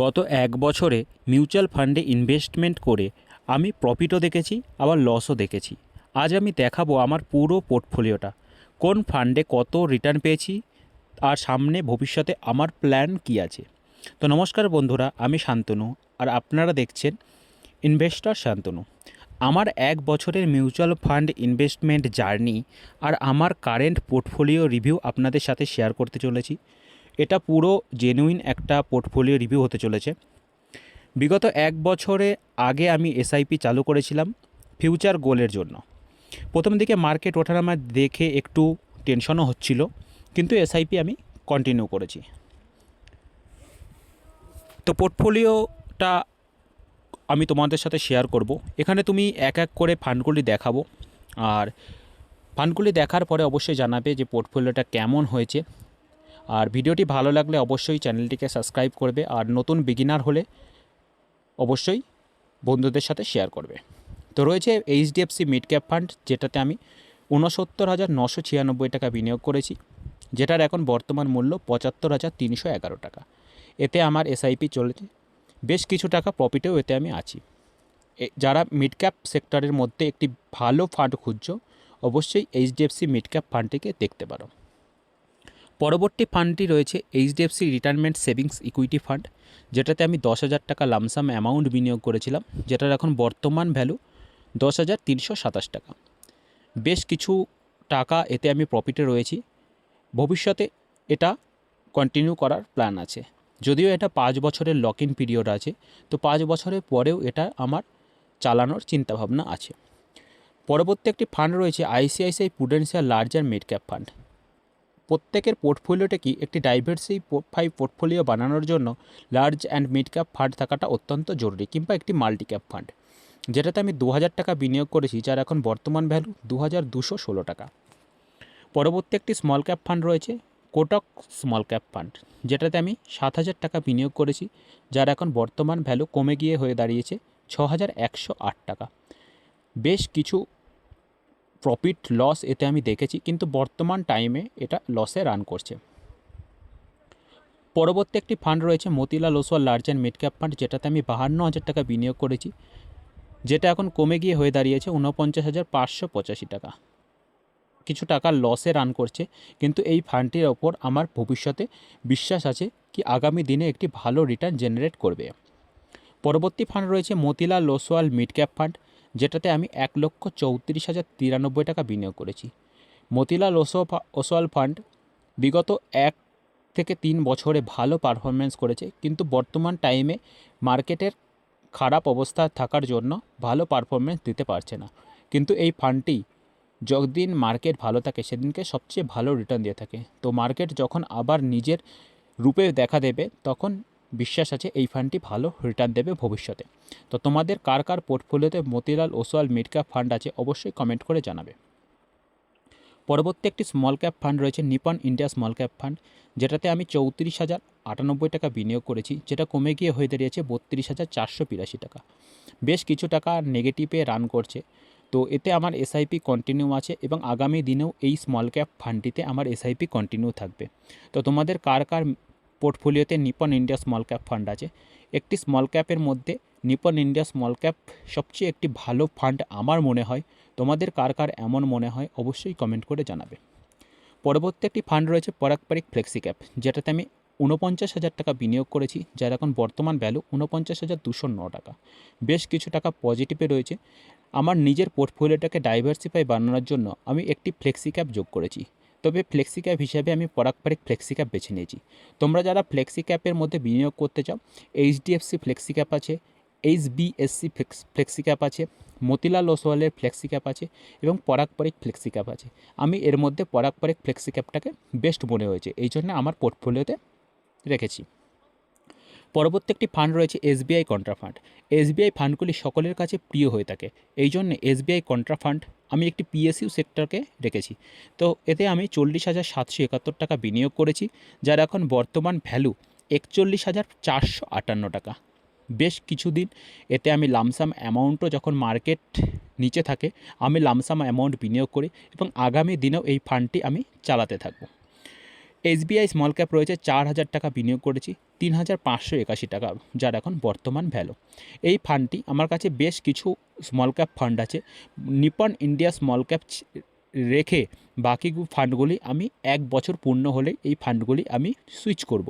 গত এক বছরে মিউচুয়াল ফান্ডে ইনভেস্টমেন্ট করে আমি প্রফিটও দেখেছি, আবার লসও দেখেছি। আজ আমি দেখাবো আমার পুরো পোর্টফোলিওটা, কোন ফান্ডে কত রিটার্ন পেয়েছি, আর সামনে ভবিষ্যতে আমার প্ল্যান কী আছে। তো নমস্কার বন্ধুরা, আমি শান্তনু, আর আপনারা দেখছেন ইনভেস্টর শান্তনু। আমার এক বছরের মিউচুয়াল ফান্ড ইনভেস্টমেন্ট জার্নি আর আমার কারেন্ট পোর্টফোলিও রিভিউ আপনাদের সাথে শেয়ার করতে চলেছি। এটা পুরো জেনুইন একটা পোর্টফোলিও রিভিউ হতে চলেছে। বিগত এক বছরে আগে আমি এসআইপি চালু করেছিলাম ফিউচার গোলের জন্য। প্রথম দিকে মার্কেট ওঠানামা দেখে একটু টেনশনও হচ্ছিল, কিন্তু এসআইপি আমি কন্টিনিউ করেছি। তো পোর্টফোলিওটা আমি তোমাদের সাথে শেয়ার করব। এখানে তুমি এক এক করে ফান্ডগুলি দেখাবো, আর ফান্ডগুলি দেখার পরে অবশ্যই জানাবে যে পোর্টফোলিওটা কেমন হয়েছে। আর ভিডিওটি ভালো লাগলে অবশ্যই চ্যানেলটিকে সাবস্ক্রাইব করবে, আর নতুন বিগিনার হলে অবশ্যই বন্ধুদের সাথে শেয়ার করবে। তো রয়েছে এইচডিএফসি মিড ক্যাপ ফান্ড, যেটাতে আমি ৬৯,৯৯৬ টাকা বিনিয়োগ করেছি, যেটার এখন বর্তমান মূল্য ৭৫,৩১১ টাকা। এতে আমার এসআইপি চলেছে, বেশ কিছু টাকা প্রফিটেও এতে আমি আছি। যারা মিড ক্যাপ সেক্টরের মধ্যে একটি ভালো ফান্ড খুঁজছো, অবশ্যই এইচডিএফসি মিড ক্যাপ ফান্ডটিকে দেখতে পারো। পরবর্তী ফান্ডটি রয়েছে HDFC retirement savings equity fund, যেটাতে আমি ১০,০০০ টাকা লামসাম অ্যামাউন্ট বিনিয়োগ করেছিলাম, যেটার এখন বর্তমান ভ্যালু ১০,৩২৭ টাকা। বেশ কিছু টাকা এতে আমি প্রফিটে রয়েছি। ভবিষ্যতে এটা কন্টিনিউ করার প্ল্যান আছে, যদিও এটা ৫ বছরের লক ইন পিরিয়ড আছে, তো ৫ বছরের পরেও এটা আমার চালানোর চিন্তাভাবনা আছে। পরবর্তী একটি ফান্ড রয়েছে ICICI Prudential large and mid cap fund. প্রত্যেকের পোর্টফোলিওটা কি একটি ডাইভার্সিফাই পোর্টফোলিও বানানোর জন্য large and mid cap fund থাকাটা অত্যন্ত জরুরি, কিংবা একটি মাল্টি ক্যাপ ফান্ড, যেটাতে আমি ২,০০০ টাকা বিনিয়োগ করেছি, যার এখন বর্তমান ভ্যালু ২,২১৬ টাকা। পরবর্তী একটি স্মল ক্যাপ ফান্ড রয়েছে কোটক স্মল ক্যাপ ফান্ড, যেটাতে আমি ৭,০০০ টাকা বিনিয়োগ করেছি, যার এখন বর্তমান ভ্যালু কমে গিয়ে হয়ে দাঁড়িয়েছে ৬,১০৮ টাকা। বেশ কিছু প্রফিট লস এতে আমি দেখেছি, কিন্তু বর্তমান টাইমে এটা লসে রান করছে। পরবর্তী একটি ফান্ড রয়েছে Motilal Oswal large and mid cap fund, যেটাতে আমি ৫২,০০০ টাকা বিনিয়োগ করেছি, যেটা এখন কমে গিয়ে হয়ে দাঁড়িয়েছে ৪৯,৫৮৫ টাকা। কিছু টাকা লসে রান করছে, কিন্তু এই ফান্ডটির ওপর আমার ভবিষ্যতে বিশ্বাস আছে কি আগামী দিনে একটি ভালো রিটার্ন জেনারেট করবে। পরবর্তী ফান্ড রয়েছে Motilal Oswal mid cap fund, যেটাতে আমি ১,৩৪,০৯৩ টাকা বিনিয়োগ করেছি। মতিলাল ওসওয়াল ফান্ড বিগত ১ থেকে ৩ বছরে ভালো পারফরমেন্স করেছে, কিন্তু বর্তমান টাইমে মার্কেটের খারাপ অবস্থা থাকার জন্য ভালো পারফরমেন্স দিতে পারছে না। কিন্তু এই ফান্ডটি যতদিন মার্কেট ভালো থাকে সেদিনকে সবচেয়ে ভালো রিটার্ন দিয়ে থাকে। তো মার্কেট যখন আবার নিজের রূপে দেখা দেবে, তখন বিশ্বাস আছে এই ফান্ডটি ভালো রিটার্ন দেবে ভবিষ্যতে। তো তোমাদের কার কার পোর্টফোলিওতে Motilal Oswal mid cap fund আছে অবশ্যই কমেন্ট করে জানাবে। পরবর্তী একটি স্মল ক্যাপ ফান্ড রয়েছে Nipon India small cap fund, যেটাতে আমি ৩৪,০৯৮ টাকা বিনিয়োগ করেছি, যেটা কমে গিয়ে হয়ে দাঁড়িয়েছে ৩২,৪৮২ টাকা। বেশ কিছু টাকা নেগেটিভে রান করছে, তো এতে আমার এসআইপি কন্টিনিউ আছে, এবং আগামী দিনেও এই স্মল ক্যাপ ফান্ডটিতে আমার এসআইপি কন্টিনিউ থাকবে। তো তোমাদের কার কার পোর্টফোলিওতে Nipon India small cap fund আছে? একটি স্মল ক্যাপের মধ্যে নিপন ইন্ডিয়া স্মল ক্যাপ সবচেয়ে একটি ভালো ফান্ড আমার মনে হয়। তোমাদের কার কার এমন মনে হয় অবশ্যই কমেন্ট করে জানাবে। পরবর্তী একটি ফান্ড রয়েছে পরাগ পারিক ফ্লেক্সি ক্যাপ, যেটাতে আমি ৪৯,০০০ টাকা বিনিয়োগ করেছি, যার এখন বর্তমান ভ্যালু ৪৯,২০৯ টাকা। বেশ কিছু টাকা পজিটিভে রয়েছে। আমার নিজের পোর্টফোলিওটাকে ডাইভার্সিফাই বানানোর জন্য আমি একটি ফ্লেক্সি ক্যাপ যোগ করেছি, তবে ফ্লেক্সি ক্যাপ হিসাবে আমি পরাগ পারিক ফ্লেক্সি ক্যাপ বেছে নিয়েছি। তোমরা যারা ফ্লেক্সি ক্যাপের মধ্যে বিনিয়োগ করতে চাও, এইচডিএফসি ফ্লেক্সি ক্যাপ আছে, এইচবিএসসি ফ্লেক্সি ক্যাপ আছে, মতিলাল ওসওয়ালের ফ্লেক্সি ক্যাপ আছে, এবং পরাগ পারিক ফ্লেক্সি ক্যাপ আছে। আমি এর মধ্যে পরাগ পারিক ফ্লেক্সি ক্যাপটাকে বেস্ট মনে হয়েছে, এই জন্য আমার পোর্টফোলিওতে রেখেছি। পরবর্তী একটি ফান্ড রয়েছে এসবিআই কন্ট্রা ফান্ড। এসবিআই ফান্ডগুলি সকলের কাছে প্রিয় হয়ে থাকে, এই জন্য এসবিআই কন্ট্রা ফান্ড আমি একটি পিএসইউ সেক্টরকে রেখেছি। তো এতে আমি ৪০,৭৭১ টাকা বিনিয়োগ করেছি, যার এখন বর্তমান ভ্যালু ৪১,৪৫৮ টাকা। বেশ কিছুদিন এতে আমি লামসাম অ্যামাউন্টও, যখন মার্কেট নিচে থাকে আমি লামসাম অ্যামাউন্ট বিনিয়োগ করি, এবং আগামী দিনেও এই ফান্ডটি আমি চালাতে থাকব। এসবিআই স্মল ক্যাপ রয়েছে 4,000 টাকা বিনিয়োগ করেছি, 3,581 টাকা যার এখন বর্তমান ভ্যালু। এই ফান্ডটি আমার কাছে বেশ কিছু স্মল ক্যাপ ফান্ড আছে, নিপন ইন্ডিয়া স্মল ক্যাপ রেখে বাকি ফান্ডগুলি আমি 1 বছর পূর্ণ হলে এই ফান্ডগুলি আমি সুইচ করব।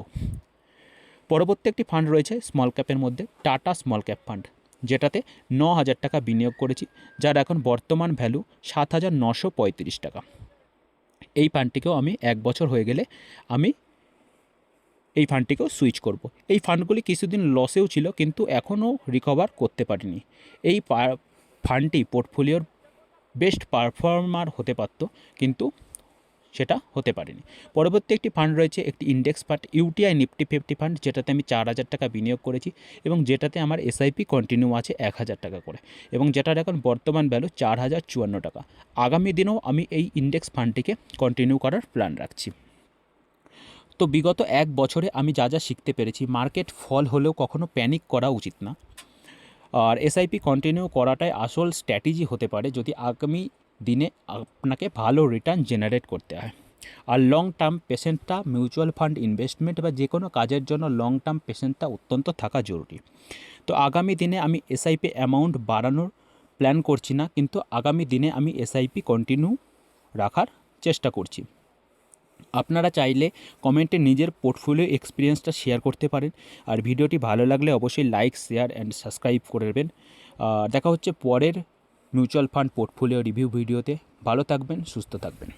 পরবর্তী একটি ফান্ড রয়েছে স্মল ক্যাপের মধ্যে, টাটা স্মল ক্যাপ ফান্ড, যেটাতে 9,000 টাকা বিনিয়োগ করেছি, যার এখন বর্তমান ভ্যালু 7,935 টাকা। এই ফান্ডটিকেও আমি 1 বছর হয়ে গেলে আমি এই ফান্ডটিকেও সুইচ করব। এই ফান্ডগুলি কিছুদিন লসেও ছিল, কিন্তু এখনও রিকভার করতে পারিনি। এই ফান্ডটি পোর্টফোলিওর বেস্ট পারফর্মার হতে পারত, কিন্তু সেটা হতে পারেনি। পরবর্তী একটি ফান্ড রয়েছে, একটি index fund, UTI Nifty 50 fund, যেটাতে আমি 4,000 টাকা বিনিয়োগ করেছি এবং যেটাতে আমার এসআইপি কন্টিনিউ আছে 1,000 টাকা করে, এবং যেটার এখন বর্তমান ভ্যালু 4,054 টাকা। আগামী দিনেও আমি এই ইন্ডেক্স ফান্ডটিকে কন্টিনিউ করার প্ল্যান রাখছি। তো বিগত 1 বছরে আমি যা যা শিখতে পেরেছি, মার্কেট ফল হলেও কখনো প্যানিক করা উচিত না, আর এসআইপি কন্টিনিউ করাটাই আসল স্ট্র্যাটেজি হতে পারে যদি আগামী দিনে আপনাকে ভালো রিটার্ন জেনারেট করতে হয়। আর লং টার্ম পেশেন্টটা মিউচুয়াল ফান্ড ইনভেস্টমেন্ট বা যে কোনো কাজের জন্য লং টার্ম পেশেন্টটা অত্যন্ত থাকা জরুরি। তো আগামী দিনে আমি এসআইপি অ্যামাউন্ট বাড়ানোর প্ল্যান করছি না, কিন্তু আগামী দিনে আমি এসআইপি কন্টিনিউ রাখার চেষ্টা করছি। আপনারা চাইলে কমেন্টে নিজের পোর্টফোলিও এক্সপিরিয়েন্সটা শেয়ার করতে পারেন, আর ভিডিওটি ভালো লাগলে অবশ্যই লাইক, শেয়ার অ্যান্ড সাবস্ক্রাইব করে দেবেন। দেখা হচ্ছে পরের মিউচুয়াল ফান্ড পোর্টফোলিও রিভিউ ভিডিওতে। ভালো থাকবেন, সুস্থ থাকবেন।